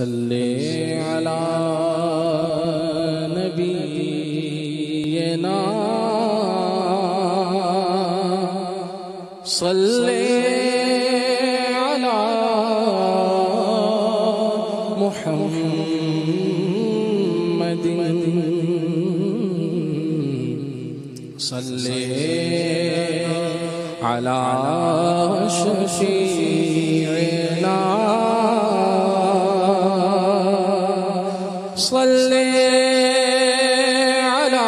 صلی علی نبینا صلی علی محمد صلی علی شفیعنا صلی علی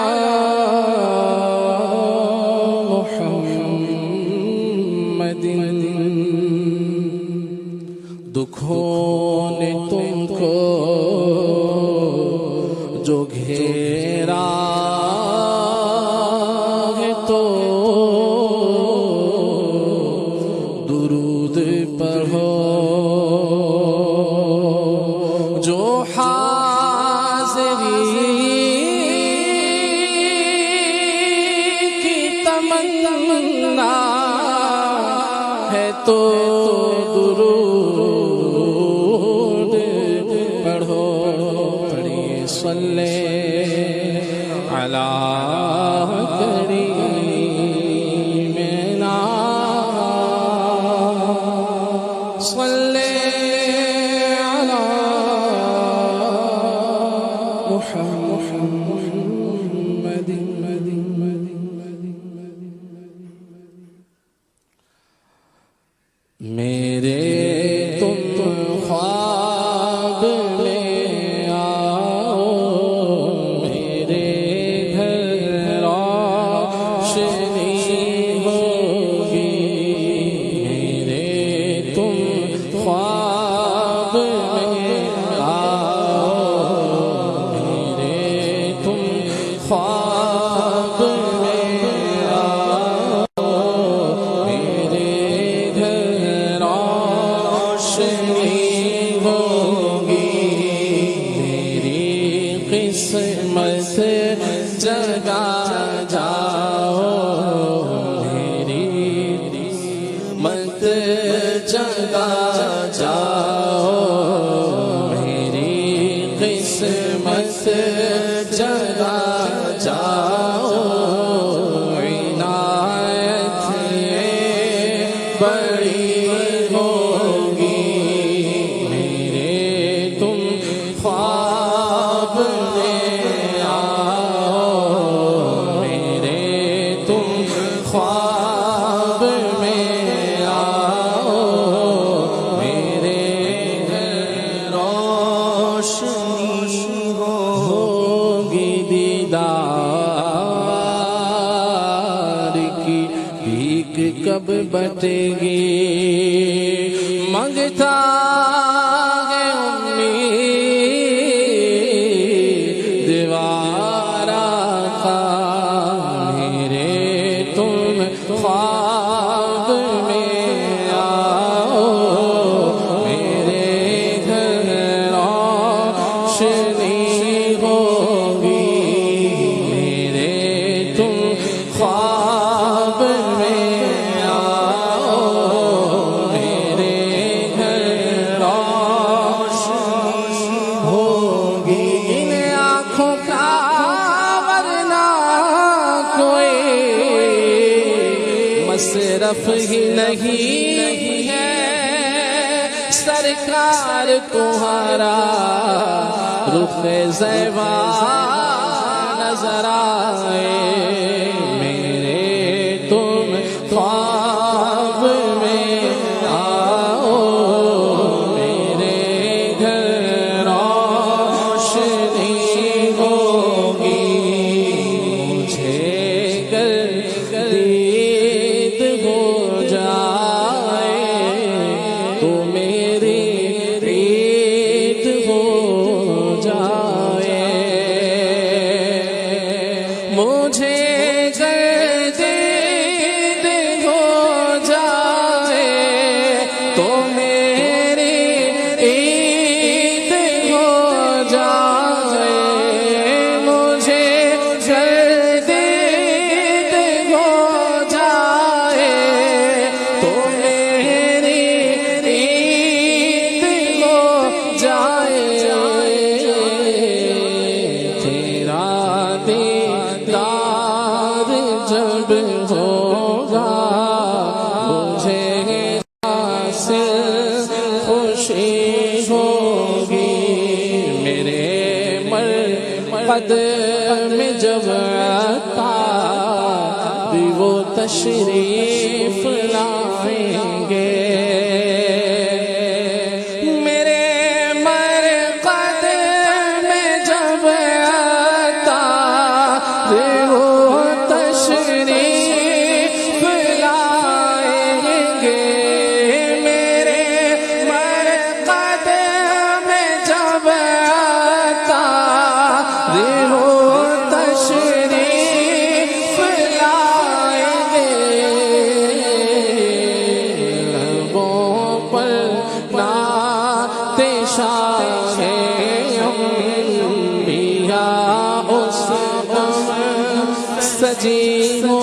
محمد دکھوں نے تم کو جو گھیرا ہے تو درود پڑھو جو ہے تو درود پڑھو پڑھیے صلی علی کریمنا صلی علی محمد میرے تم خواب میں آؤ میرے گھر روشنی ہوگی میرے تم خواب میں آؤ میرے تم خواب میں قسمت جگا جاؤ میری مت جگا جاؤ میری قسمت جگا جاؤ عنایت بڑی ہوگی میرے تم خواب خواب میں آؤ میرے گھر روشنی ہوگی دیدار کی بھیک کب بٹے گی منگتا ہے امید دیوارا کا خواب میں آؤ میرے گھر روشنی ہوگی میرے تم خواب میں آؤ میرے گھر روشنی ہوگی ان آنکھوں کا ورنہ کوئی مصرف ہی نہیں ہے سرکار تمہارا رخ زیبا نظر آئے میرے تم خواب میں آؤ میرے گھر روشنی ہوگی مجھے مجھے گردید ہو جائے تو میری عید قدم جب عطا بھی وہ تشریف لائیں گے میرے مرقد میں جب عطا بھی وہ تشریف لائیں گے میرے مرقد میں جب عطا بھی وہ تشریف لائیں گے لبوں پر نعت شاہ انبیاء اس دم سجی ہو